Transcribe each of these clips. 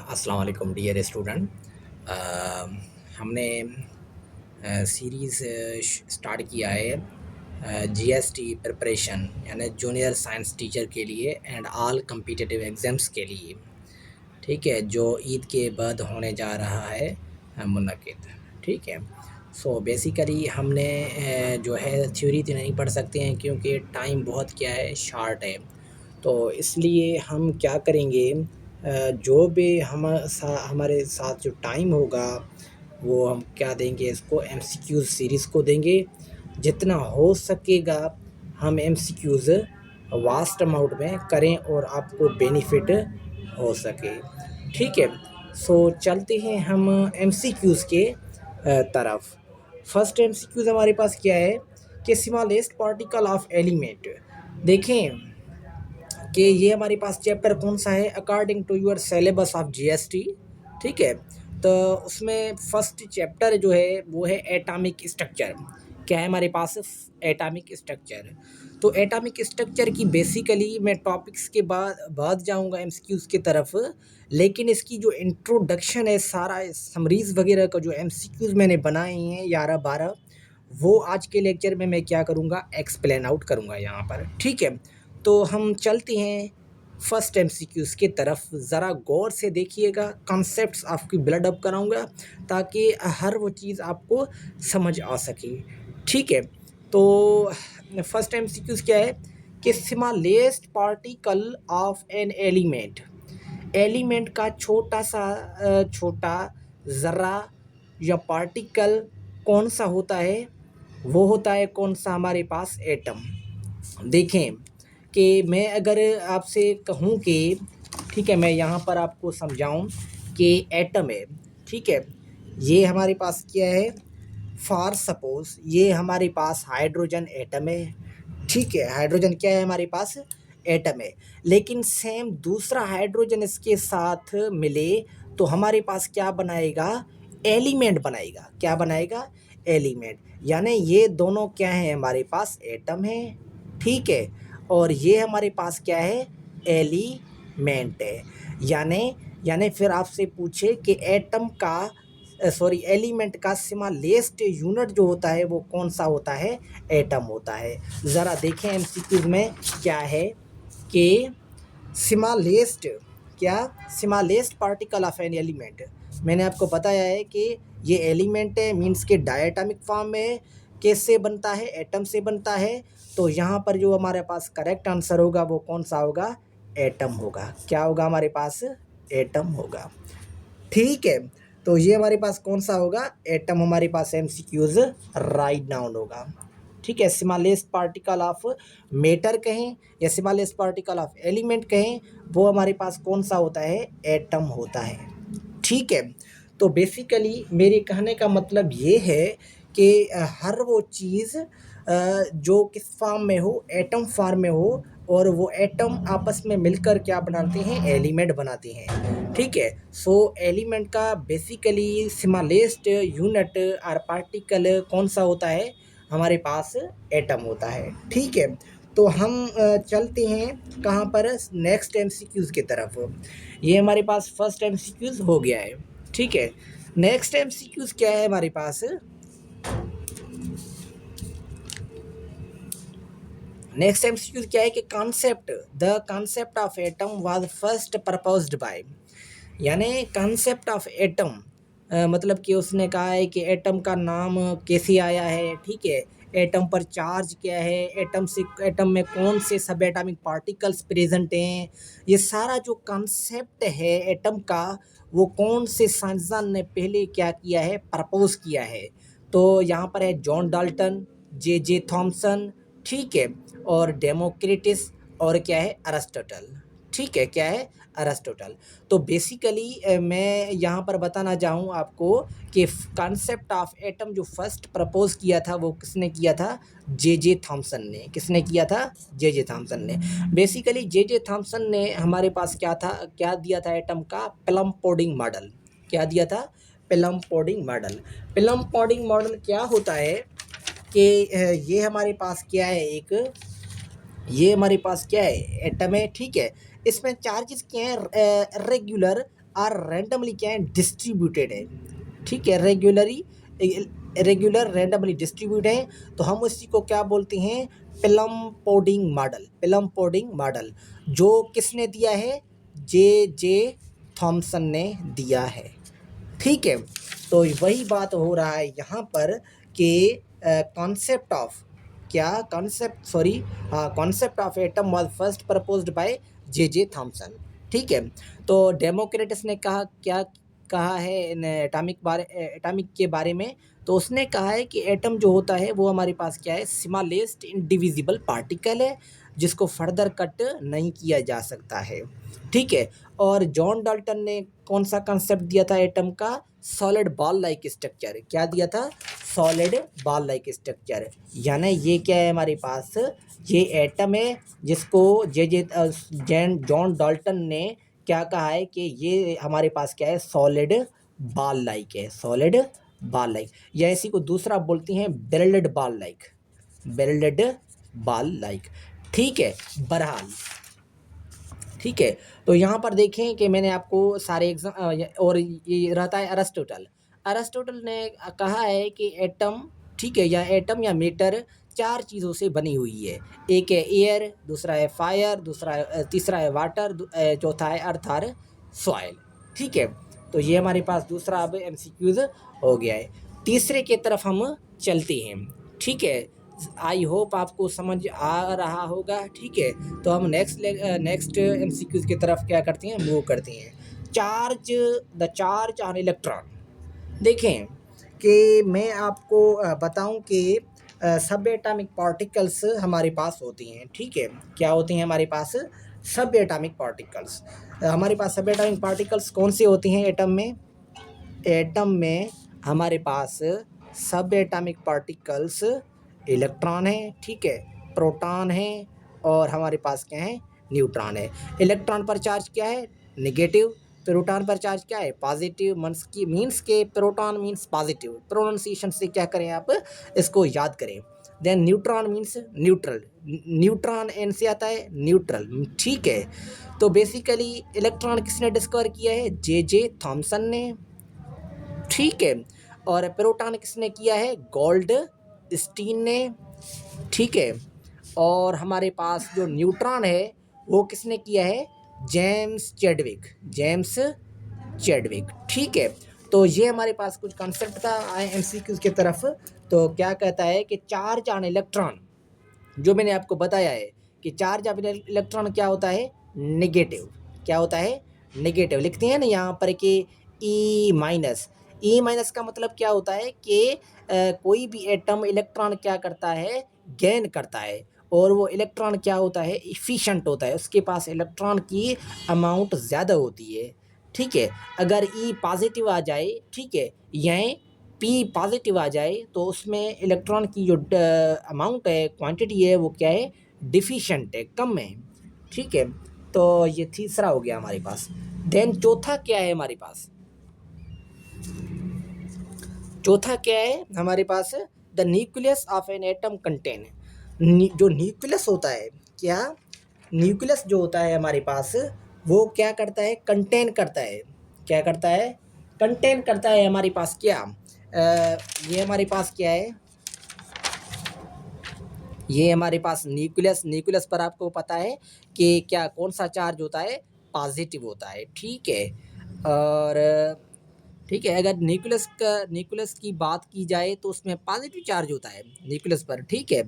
अस्सलाम वालेकुम dear student. हमने सीरीज़ स्टार्ट किया है जीएसटी प्रिपरेशन यानी जूनियर साइंस टीचर के लिए एंड ऑल कम्पिटिटिव एग्ज़ाम्स के लिए। ठीक है, जो ईद के बाद होने जा रहा है मुनक़िद। ठीक है, सो बेसिकली हमने जो है थ्योरी तो नहीं पढ़ सकते हैं क्योंकि टाइम बहुत क्या है शार्ट है। तो इसलिए हम क्या करेंगे, जो भी हमारे साथ जो टाइम होगा वो हम क्या देंगे, इसको एमसीक्यूज़ सीरीज़ को देंगे। जितना हो सकेगा हम एमसीक्यूज़ वास्ट अमाउंट में करें और आपको बेनिफिट हो सके। ठीक है, सो चलते हैं हम एमसीक्यूज़ के तरफ। फर्स्ट एमसीक्यूज़ हमारे पास क्या है कि स्मॉलेस्ट पार्टिकल ऑफ एलिमेंट। देखें कि ये हमारे पास चैप्टर कौन सा है according to your syllabus of GST. ठीक है, तो उसमें फर्स्ट चैप्टर जो है वो है एटॉमिक स्ट्रक्चर। क्या है हमारे पास? Atomic structure. तो एटॉमिक स्ट्रक्चर की बेसिकली मैं टॉपिक्स के बाद जाऊंगा एमसीक्यूज़ की तरफ, लेकिन इसकी जो इंट्रोडक्शन है, सारा समरीज वगैरह का जो एमसीक्यूज़ मैंने बनाए हैं 11-12, वो आज के लेक्चर में मैं क्या करूँगा, एक्सप्लेन आउट करूँगा यहाँ पर। ठीक है, तो हम चलते हैं फर्स्ट एमसीक्यूज़ की तरफ। ज़रा गौर से देखिएगा, कॉन्सेप्ट्स आपकी बिल्ड अप कराऊँगा ताकि हर वो चीज़ आपको समझ आ सके। ठीक है, तो फर्स्ट एमसीक्यूज़ क्या है कि smallest particle of an element. Element का छोटा ज़रा या पार्टिकल कौन सा होता है? वो होता है कौन सा? हमारे पास एटम। देखें कि मैं अगर आपसे कहूँ कि ठीक है, मैं यहाँ पर आपको समझाऊँ कि एटम है। ठीक है, ये हमारे पास क्या है? फॉर सपोज़ ये हमारे पास हाइड्रोजन एटम है। ठीक है, हाइड्रोजन क्या है? हमारे पास एटम है। लेकिन सेम दूसरा हाइड्रोजन इसके साथ मिले तो हमारे पास क्या बनाएगा? एलिमेंट बनाएगा। क्या बनाएगा? एलिमेंट। यानी ये दोनों क्या हैं? हमारे पास एटम है। ठीक है, और ये हमारे पास क्या है? एलिमेंट है। यानी यानी फिर आपसे पूछे कि एटम का एलिमेंट का स्मॉलेस्ट यूनिट जो होता है वो कौन सा होता है? एटम होता है। ज़रा देखें एमसीक्यूज़ में क्या है कि स्मॉलेस्ट क्या? Smallest particle of an element. मैंने आपको बताया है कि ये एलिमेंट है, मीन्स के डायटॉमिक फॉर्म में कैसे बनता है? एटम से बनता है। तो यहाँ पर जो हमारे पास करेक्ट आंसर होगा वो कौन सा होगा? एटम होगा। क्या होगा हमारे पास? एटम होगा। ठीक है, तो ये हमारे पास कौन सा होगा? एटम हमारे पास एमसीक्यूज़ राइट डाउन होगा। ठीक है, स्मॉलेस्ट पार्टिकल ऑफ मैटर कहें या स्मॉलेस्ट पार्टिकल ऑफ एलिमेंट कहें, वो हमारे पास कौन सा होता है? एटम होता है। ठीक है, तो बेसिकली मेरे कहने का मतलब ये है कि हर वो चीज़ जो किस फॉर्म में हो, एटम फॉर्म में हो, और वो एटम आपस में मिलकर क्या बनाते हैं? एलिमेंट बनाते हैं। ठीक है, सो एलिमेंट का बेसिकली स्मॉलेस्ट यूनिट और पार्टिकल कौन सा होता है? हमारे पास एटम होता है। ठीक है, तो हम चलते हैं कहाँ पर? नेक्स्ट एमसीक्यूज़ की तरफ। ये हमारे पास फर्स्ट एमसीक्यूज़ हो गया है। ठीक है, नेक्स्ट एमसीक्यूज़ क्या है हमारे पास? नेक्स्ट एमसीक्यूज़ क्या है कि the concept of atom was first proposed by. यानी कॉन्सेप्ट ऑफ एटम मतलब कि उसने कहा है कि एटम का नाम कैसे आया है। ठीक है, एटम पर चार्ज क्या है, एटम में कौन से सब एटॉमिक पार्टिकल्स प्रेजेंट हैं, ये सारा जो कॉन्सेप्ट है एटम का, वो कौन से साइंसदान ने पहले क्या किया है? प्रपोज किया है। तो यहाँ पर है जॉन डाल्टन, जे थॉमसन। ठीक है, और डेमोक्रिटस, और क्या है? अरिस्टोटल। ठीक है, क्या है? अरिस्टोटल। तो बेसिकली मैं यहाँ पर बताना चाहूँ आपको कि कॉन्सेप्ट ऑफ एटम जो फर्स्ट प्रपोज किया था वो किसने किया था? जे थॉमसन ने। किसने किया था? जे थॉमसन ने। बेसिकली जे थॉमसन ने हमारे पास क्या दिया था? एटम का प्लम पोडिंग मॉडल। क्या दिया था? Plum pudding model. Plum pudding model क्या होता है कि ये हमारे पास क्या है? ये हमारे पास क्या है? एटम है। ठीक है, इसमें चार्जेस क्या है? रेगुलर आर रैंडमली क्या है, डिस्ट्रीब्यूटेड है, ठीक है, रेगुलर रैंडमली डिस्ट्रीब्यूट है, तो हम उसी को क्या बोलते हैं, प्लम पुडिंग मॉडल, जो किसने दिया है, जे थॉमसन ने दिया है, ठीक है। तो वही बात हो रहा है यहाँ पर कि concept of concept of atom was first proposed by J Thomson, ठीक है। तो डेमोक्रेटस ने क्या कहा है इन एटॉमिक के बारे में, तो उसने कहा है कि एटम जो होता है वो हमारे पास क्या है, स्मॉलेस्ट इंडिविजिबल पार्टिकल है, जिसको फर्दर कट नहीं किया जा सकता है, ठीक है। और जॉन डाल्टन ने कौन सा कंसेप्ट दिया था एटम का, सॉलिड बॉल लाइक स्ट्रक्चर, क्या दिया था, सॉलिड बॉल लाइक स्ट्रक्चर, यानी ये क्या है हमारे पास, ये एटम है जिसको जॉन डाल्टन ने क्या कहा है कि ये हमारे पास क्या है, सॉलिड बॉल लाइक है, सॉलिड बॉल लाइक, या इसी को दूसरा बोलते हैं बेल्डेड बॉल लाइक, ठीक है। बहरहाल, ठीक है। तो यहाँ पर देखें कि मैंने आपको सारे एग्जाम, और ये रहता है अरिस्टोटल ने कहा है कि एटम, ठीक है, या एटम या मैटर 4 चीज़ों से बनी हुई है, एक है एयर, दूसरा है फायर, तीसरा है वाटर, चौथा है अर्थ और सॉइल, ठीक है। तो ये हमारे पास दूसरा अब एमसीक्यूज हो गया है। तीसरे की तरफ हम चलते हैं, ठीक है। आई होप आपको समझ आ रहा होगा, ठीक है। तो हम नेक्स्ट एमसीक्यूज की तरफ क्या करते हैं, मूव करते हैं। द चार्ज ऑन इलेक्ट्रॉन, देखें कि मैं आपको बताऊं कि सब एटॉमिक पार्टिकल्स हमारे पास होती हैं, ठीक है। क्या होती हैं हमारे पास, सब एटॉमिक पार्टिकल्स। हमारे पास सब एटॉमिक पार्टिकल्स कौन से होते हैं एटम में हमारे पास सब एटॉमिक पार्टिकल्स इलेक्ट्रॉन है, ठीक है, प्रोटॉन है, और हमारे पास क्या है, न्यूट्रॉन है। इलेक्ट्रॉन पर चार्ज क्या है, नेगेटिव, प्रोटॉन पर चार्ज क्या है, पॉजिटिव, मीन्स के प्रोटॉन मीन्स पॉजिटिव, प्रोनाउंसिएशन से क्या करें आप इसको याद करें। Then neutron means neutral, neutron N से आता है न्यूट्रल, ठीक है। तो बेसिकली इलेक्ट्रॉन किसने डिस्कवर किया है, जे थॉमसन ने, ठीक है। और प्रोटॉन किसने किया है, गोल्ड स्टीन ने, ठीक है। और हमारे पास जो न्यूट्रॉन है वो किसने किया है, जेम्स चैडविक, ठीक है। तो ये हमारे पास कुछ कॉन्सेप्ट था एमसीक्यूज की तरफ। तो क्या कहता है कि चार्ज ऑन इलेक्ट्रॉन, जो मैंने आपको बताया है कि चार्ज ऑफ इलेक्ट्रॉन क्या होता है, नेगेटिव, क्या होता है, नेगेटिव। लिखते हैं ना यहाँ पर कि ई माइनस का मतलब क्या होता है कि कोई भी एटम इलेक्ट्रॉन क्या करता है, गेन करता है, और वो इलेक्ट्रॉन क्या होता है, इफ़िशेंट होता है, उसके पास इलेक्ट्रॉन की अमाउंट ज़्यादा होती है, ठीक है। अगर ई पॉजिटिव आ जाए, ठीक है, यहीं पी पॉजिटिव आ जाए, तो उसमें इलेक्ट्रॉन की जो अमाउंट है, क्वांटिटी है, वो क्या है, डिफिशेंट है, कम है, ठीक है। तो ये तीसरा हो गया हमारे पास। देन चौथा क्या है हमारे पास, हमारे पास the nucleus of an atom contain, जो न्यूक्लियस होता है, क्या न्यूक्लियस जो होता है हमारे पास, वो क्या करता है, कंटेन करता है, क्या करता है, कंटेन करता है हमारे पास क्या, ये हमारे पास क्या है, ये हमारे पास न्यूक्लियस पर आपको पता है कि क्या कौन सा चार्ज होता है, पॉजिटिव होता है, ठीक है। और ठीक है, अगर न्यूक्लियस की बात की जाए तो उसमें पॉजिटिव चार्ज होता है न्यूक्लियस पर, ठीक है।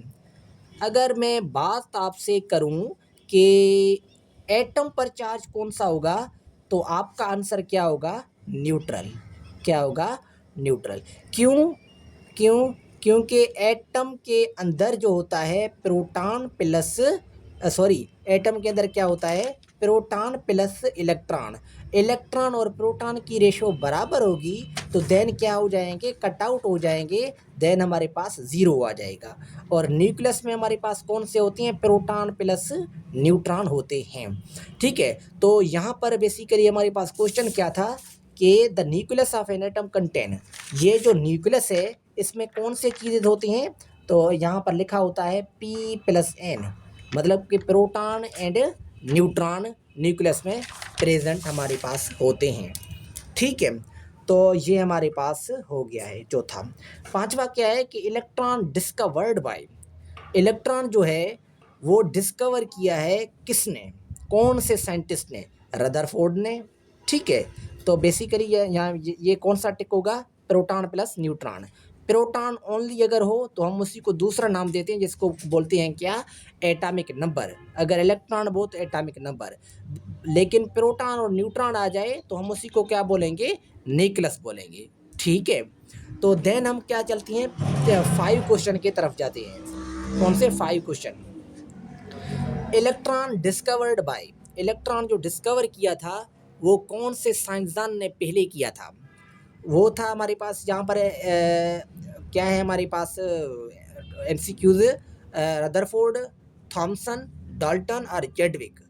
अगर मैं बात आपसे करूं कि एटम पर चार्ज कौन सा होगा, तो आपका आंसर क्या होगा, न्यूट्रल, क्या होगा, न्यूट्रल। क्यों क्यों क्योंकि एटम के अंदर जो होता है प्रोटॉन प्लस एटम के अंदर क्या होता है, प्रोटॉन प्लस इलेक्ट्रॉन और प्रोटॉन की रेशो बराबर होगी, तो देन क्या हो जाएंगे, कट आउट हो जाएंगे, देन हमारे पास ज़ीरो आ जाएगा। और न्यूक्लियस में हमारे पास कौन से होते हैं, प्रोटॉन प्लस न्यूट्रॉन होते हैं, ठीक है। तो यहाँ पर बेसिकली हमारे पास क्वेश्चन क्या था कि the nucleus of an atom contain, ये जो न्यूक्लियस है इसमें कौन से चीज़ें होती हैं, तो यहाँ पर लिखा होता है P+N, मतलब कि प्रोटॉन एंड न्यूट्रॉन न्यूक्लियस में प्रेजेंट हमारे पास होते हैं। ठीक है, तो ये हमारे पास हो गया है चौथा। पांचवा क्या है कि इलेक्ट्रॉन डिस्कवर्ड बाय, इलेक्ट्रॉन जो है वो डिस्कवर किया है किसने, कौन से साइंटिस्ट ने, रदरफोर्ड ने। ठीक है, तो बेसिकली यहाँ ये कौन सा टिक होगा, proton plus neutron. Proton only अगर हो तो हम उसी को दूसरा नाम देते हैं जिसको बोलते हैं क्या, एटॉमिक नंबर। अगर इलेक्ट्रॉन हो तो एटॉमिक नंबर, लेकिन प्रोटॉन और न्यूट्रॉन आ जाए तो हम उसी को क्या बोलेंगे, न्यूक्लियस बोलेंगे। ठीक है, तो देन हम क्या चलती हैं 5 क्वेश्चन की तरफ जाते हैं। कौन से 5 question, electron discovered by, electron जो डिस्कवर किया था वो कौन से साइंसदान ने पहले किया था, वो था हमारे पास यहाँ पर क्या है हमारे पास एमसीक्यूज, रदरफोर्ड, थॉमसन, डाल्टन और जेडविक।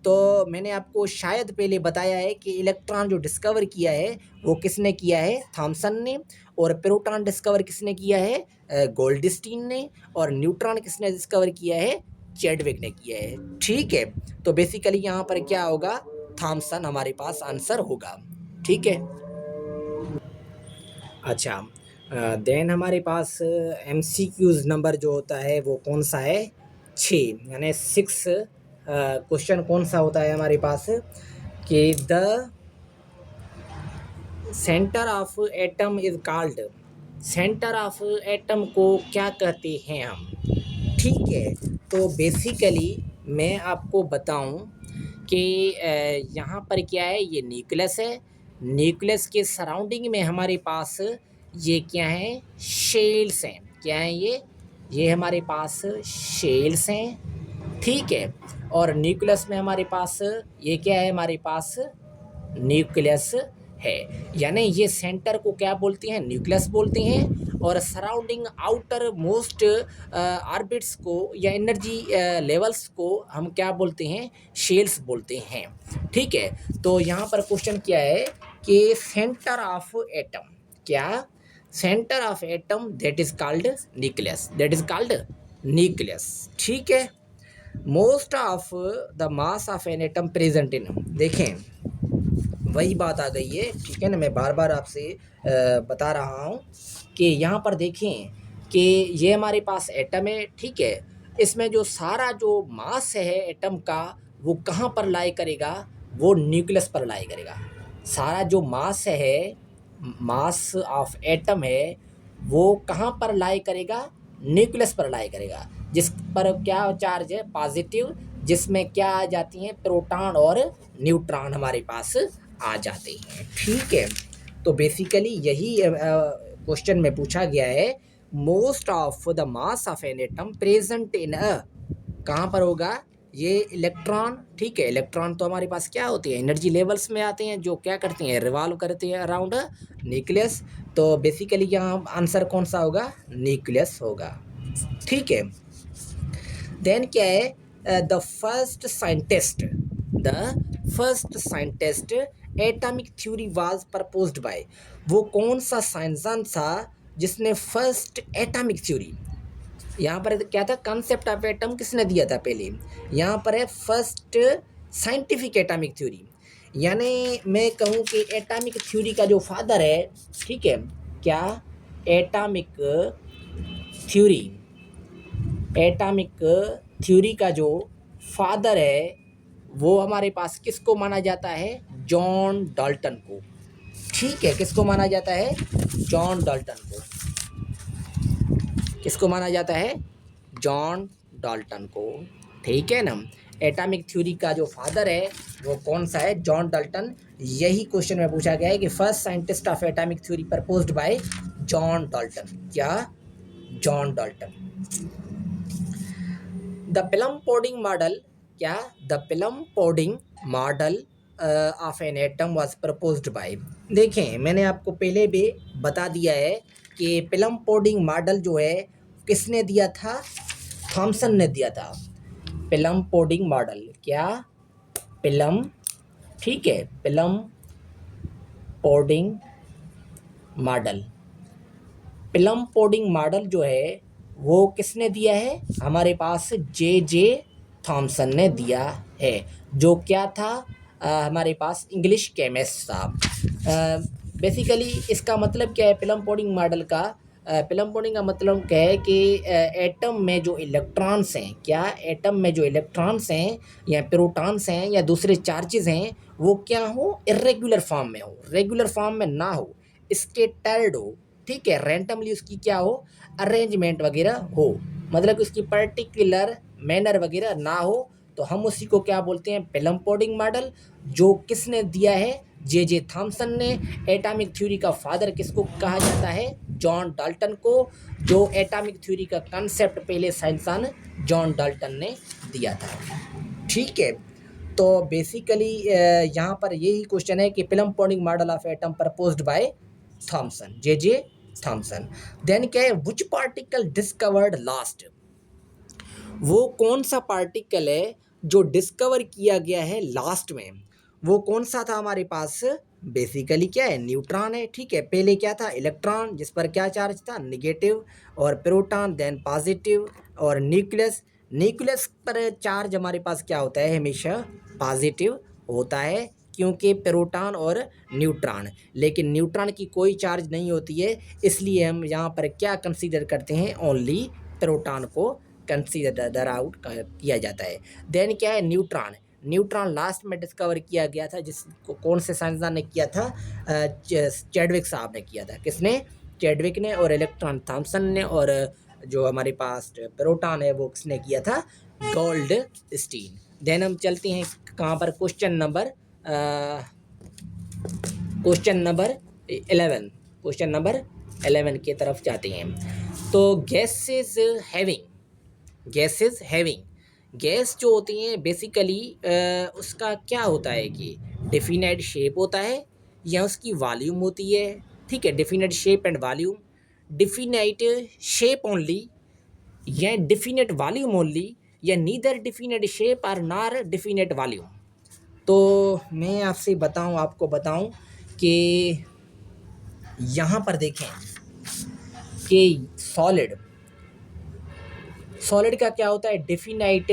तो मैंने आपको शायद पहले बताया है कि इलेक्ट्रॉन जो डिस्कवर किया है वो किसने किया है, थॉमसन ने, और प्रोटॉन डिस्कवर किसने किया है, गोल्डस्टीन ने, और न्यूट्रॉन किसने डिस्कवर किया है, जेडविक ने किया है। ठीक है, तो बेसिकली यहाँ पर क्या होगा, थॉमसन हमारे पास आंसर होगा। ठीक है, अच्छा, देन हमारे पास एमसीक्यूज नंबर जो होता है वो कौन सा है, 6, यानी 6 क्वेश्चन कौन सा होता है हमारे पास कि the centre of atom is called, centre of atom को क्या कहते हैं हम। ठीक है, तो बेसिकली मैं आपको बताऊं कि यहाँ पर क्या है, ये न्यूक्लियस है, न्यूक्लियस के सराउंडिंग में हमारे पास ये क्या है, शेल्स हैं। क्या है ये हमारे पास शेल्स हैं। ठीक है, और न्यूक्लियस में हमारे पास ये क्या है, हमारे पास न्यूक्लियस है, यानी ये सेंटर को क्या बोलते हैं, न्यूक्लियस बोलते हैं, और सराउंडिंग आउटर मोस्ट ऑर्बिट्स को या एनर्जी लेवल्स को हम क्या बोलते हैं, शेल्स बोलते हैं। ठीक है, तो यहाँ पर क्वेश्चन क्या है कि सेंटर ऑफ एटम, क्या, centre of atom that is called nucleus, that is called nucleus. ठीक है, most of the mass of an atom present इन, देखें वही बात आ गई है। ठीक है ना, मैं बार बार आपसे बता रहा हूँ कि यहाँ पर देखें कि ये हमारे पास एटम है। ठीक है, इसमें जो सारा जो मास है एटम का वो कहाँ पर लाई करेगा, वो न्यूक्लियस पर लाई करेगा। सारा जो मास है, मास ऑफ एटम है, वो कहाँ पर लाई करेगा, न्यूक्लियस पर लाई करेगा, जिस पर क्या चार्ज है, पॉजिटिव, जिसमें क्या आ जाती हैं, प्रोटॉन और न्यूट्रॉन हमारे पास आ जाते हैं। ठीक है, तो बेसिकली यही क्वेश्चन में पूछा गया है, most of the mass of an atom present in uh, कहाँ पर होगा, ये इलेक्ट्रॉन। ठीक है, इलेक्ट्रॉन तो हमारे पास क्या होते हैं, एनर्जी लेवल्स में आते हैं, जो क्या करते हैं, रिवॉल्व करते हैं अराउंड न्यूक्लियस। तो बेसिकली यहाँ आंसर कौन सा होगा, न्यूक्लियस होगा। ठीक है, देन क्या है, the first scientist, the first scientist atomic theory was proposed bye, वो कौन सा साइंसदान था जिसने फर्स्ट एटॉमिक थ्योरी, यहाँ पर क्या था, कॉन्सेप्ट ऑफ एटम किसने दिया था पहले, यहाँ पर है फर्स्ट साइंटिफिक एटॉमिक थ्योरी, यानी मैं कहूँ कि एटॉमिक थ्योरी का जो फादर है। ठीक है, क्या, एटॉमिक थ्योरी, एटॉमिक थ्योरी का जो फादर है वो हमारे पास किसको माना जाता है, जॉन डाल्टन को। ठीक है, किसको माना जाता है, जॉन डाल्टन को, किसको माना जाता है, जॉन डाल्टन को। ठीक है ना, एटॉमिक थ्योरी का जो फादर है वो कौन सा है, जॉन डाल्टन। यही क्वेश्चन में पूछा गया है कि first scientist of atomic theory proposed by John Dalton, क्या, John Dalton. The plum pudding model, क्या, the plum pudding model of an atom was proposed by, देखें मैंने आपको पहले भी बता दिया है कि प्लम पोडिंग मॉडल जो है किसने दिया था, थॉमसन ने दिया था। प्लम पोडिंग मॉडल, क्या, प्लम, ठीक है, plum pudding model, plum pudding model जो है वो किसने दिया है, हमारे पास जे थॉमसन ने दिया है, जो क्या था, हमारे पास इंग्लिश केमिस्ट था। बेसिकली इसका मतलब क्या है फिल्म कोडिंग मॉडल का? फिल्म कोडिंग का मतलब क्या है कि एटम में जो इलेक्ट्रॉन्स हैं, क्या एटम में जो इलेक्ट्रॉन्स हैं या प्रोटॉन्स हैं या दूसरे चार्जेस हैं, वो क्या हो, इरेगुलर फॉर्म में हो, रेगुलर फॉर्म में ना हो, स्कैटर्ड हो, ठीक है, रैंडमली उसकी क्या हो, अरेंजमेंट वगैरह हो, मतलब कि उसकी पर्टिकुलर मैनर वगैरह ना हो, तो हम उसी को क्या बोलते हैं, फिल्म कोडिंग मॉडल। जो किसने दिया है, जे थॉमसन ने। एटॉमिक थ्योरी का फादर किसको कहा जाता है, जॉन डाल्टन को। जो एटॉमिक थ्योरी का कंसेप्ट पहले साइंसदान जॉन डाल्टन ने दिया था, ठीक है। तो बेसिकली यहाँ पर यही क्वेश्चन है कि plum pudding model of atom proposed by Thomson, J Thomson. Then क्या है, विच पार्टिकल डिस्कवर्ड लास्ट? वो कौन सा पार्टिकल है जो डिस्कवर किया गया है लास्ट में? वो कौन सा था हमारे पास? बेसिकली क्या है, न्यूट्रॉन है, ठीक है। पहले क्या था, इलेक्ट्रॉन, जिस पर क्या चार्ज था, नेगेटिव, और प्रोटॉन, देन पॉजिटिव, और न्यूक्लियस। न्यूक्लियस पर चार्ज हमारे पास क्या होता है, हमेशा पॉजिटिव होता है, क्योंकि प्रोटॉन और न्यूट्रॉन। लेकिन न्यूट्रॉन की कोई चार्ज नहीं होती है, इसलिए हम यहाँ पर क्या कंसीडर करते हैं, ओनली प्रोटॉन को कंसीडर आउट किया जाता है। देन क्या है, न्यूट्रॉन। न्यूट्रॉन लास्ट में डिस्कवर किया गया था, जिसको कौन से साइंसदान ने किया था, चैडविक साहब ने किया था। किसने, चैडविक ने। और इलेक्ट्रॉन थॉमसन ने। और जो हमारे पास प्रोटॉन है वो किसने किया था, गोल्ड स्टीन। देन हम चलते हैं कहाँ पर, क्वेश्चन नंबर 11, क्वेश्चन नंबर 11 की तरफ जाते हैं। तो गैसेस हैविंग, गैस जो होती हैं बेसिकली उसका क्या होता है कि डेफिनेट शेप होता है या उसकी वॉल्यूम होती है, ठीक है। Definite shape and volume, definite shape only या डेफिनेट वॉल्यूम ओनली, या नीदर डेफिनेट शेप और नॉर डेफिनेट वॉल्यूम। तो मैं आपसे आपको बताऊं कि यहाँ पर देखें कि सॉलिड का क्या होता है, डेफिनाइट,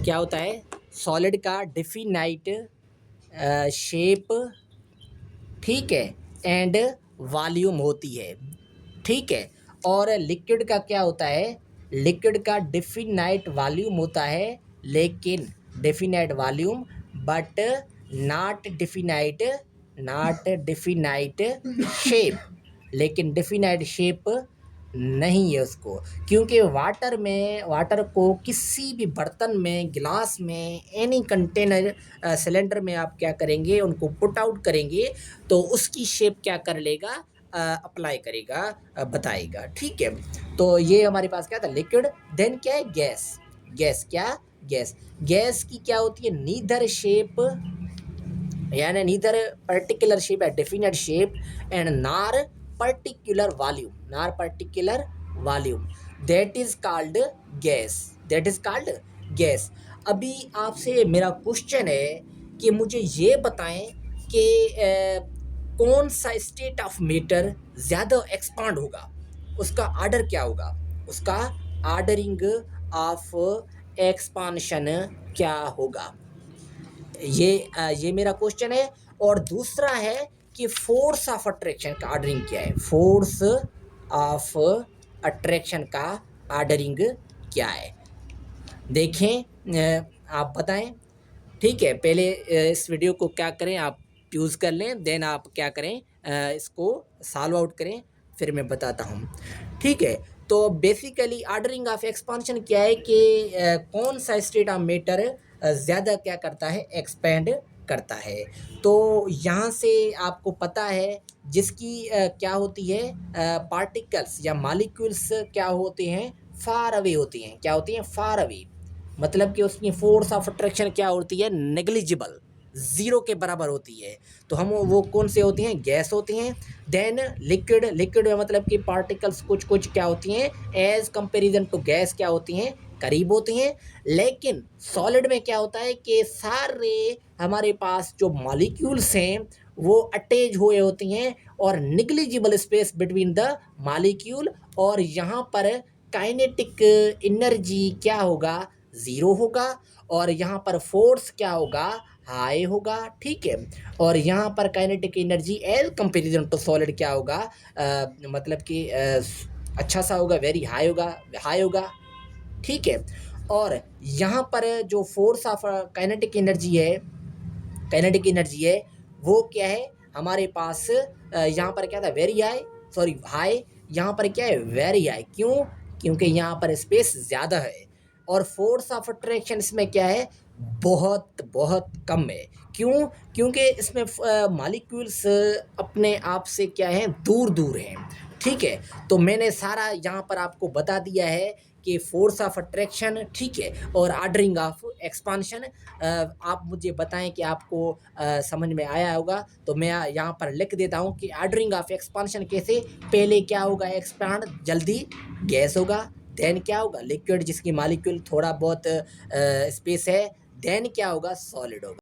क्या होता है, सॉलिड का डेफिनाइट शेप, ठीक है, एंड वॉल्यूम होती है, ठीक है। और लिक्विड का क्या होता है, लिक्विड का डेफिनाइट वॉल्यूम होता है, लेकिन definite volume, but not definite shape, लेकिन डेफिनाइट शेप नहीं है उसको। क्योंकि वाटर को किसी भी बर्तन में, गिलास में, एनी कंटेनर, सिलेंडर में आप क्या करेंगे, उनको पुट आउट करेंगे, तो उसकी शेप क्या कर लेगा, अप्लाई करेगा, बताएगा, ठीक है। तो ये हमारे पास क्या था, लिक्विड। देन क्या है, गैस की क्या होती है, नीदर शेप, यानी नीदर पर्टिकुलर शेप है, डेफिनेट शेप, एंड नार particular volume, that is called gas. अभी आपसे मेरा क्वेश्चन है कि मुझे ये बताएं कि कौन सा स्टेट ऑफ मैटर ज़्यादा एक्सपांड होगा, उसका आर्डर क्या होगा, उसका आर्डरिंग ऑफ एक्सपांशन क्या होगा। ये मेरा क्वेश्चन है। और दूसरा है कि फोर्स ऑफ अट्रैक्शन का ऑर्डरिंग क्या है, फोर्स ऑफ अट्रैक्शन का ऑर्डरिंग क्या है, देखें, आप बताएं, ठीक है। पहले इस वीडियो को क्या करें, आप यूज़ कर लें, देन आप क्या करें, इसको सॉल्व आउट करें, फिर मैं बताता हूँ, ठीक है। तो बेसिकली ऑर्डरिंग ऑफ एक्सपांशन क्या है कि कौन सा स्टेट ऑफ मैटर ज़्यादा क्या करता है, एक्सपेंड करता है। तो यहाँ से आपको पता है जिसकी क्या होती है, पार्टिकल्स या मॉलिक्यूल्स क्या होते हैं, फार अवे होती हैं, क्या होती हैं, फार अवे, मतलब कि उसकी फोर्स ऑफ अट्रैक्शन क्या होती है, नेग्लिजिबल, ज़ीरो के बराबर होती है। तो हम वो कौन से होती हैं, गैस होती हैं। देन लिक्विड में मतलब कि पार्टिकल्स कुछ क्या होती हैं, एज कंपेरिजन टू गैस क्या होती हैं, करीब होती हैं। लेकिन सॉलिड में क्या होता है कि सारे हमारे पास जो मॉलिक्यूल्स हैं वो अटैच हुए होती हैं, और negligible space between the molecule, और यहाँ पर काइनेटिक एनर्जी क्या होगा, ज़ीरो होगा, और यहाँ पर फोर्स क्या होगा, हाई होगा, ठीक है। और यहाँ पर kinetic energy as comparison to solid क्या होगा, मतलब कि अच्छा सा होगा, वेरी हाई होगा, ठीक है। और यहाँ पर जो फोर्स ऑफ काइनेटिक एनर्जी है वो क्या है हमारे पास, यहाँ पर क्या था वेरी हाई, सॉरी हाई, यहाँ पर क्या है वेरी हाई, क्यों? क्योंकि यहाँ पर स्पेस ज़्यादा है। और फोर्स ऑफ अट्रैक्शन इसमें क्या है, बहुत बहुत कम है। क्यों? क्योंकि इसमें मॉलिक्यूल्स अपने आप से क्या है दूर दूर हैं, ठीक है। तो मैंने सारा यहाँ पर आपको बता दिया है कि फोर्स ऑफ अट्रैक्शन, ठीक है, और ऑर्डरिंग ऑफ एक्सपांशन। आप मुझे बताएं कि आपको समझ में आया होगा। तो मैं यहाँ पर लिख देता हूँ कि ऑर्डरिंग ऑफ एक्सपांशन कैसे, पहले क्या होगा, एक्सपांड जल्दी गैस होगा, देन क्या होगा लिक्विड जिसकी मॉलिक्यूल थोड़ा बहुत स्पेस है, देन क्या होगा सॉलिड होगा।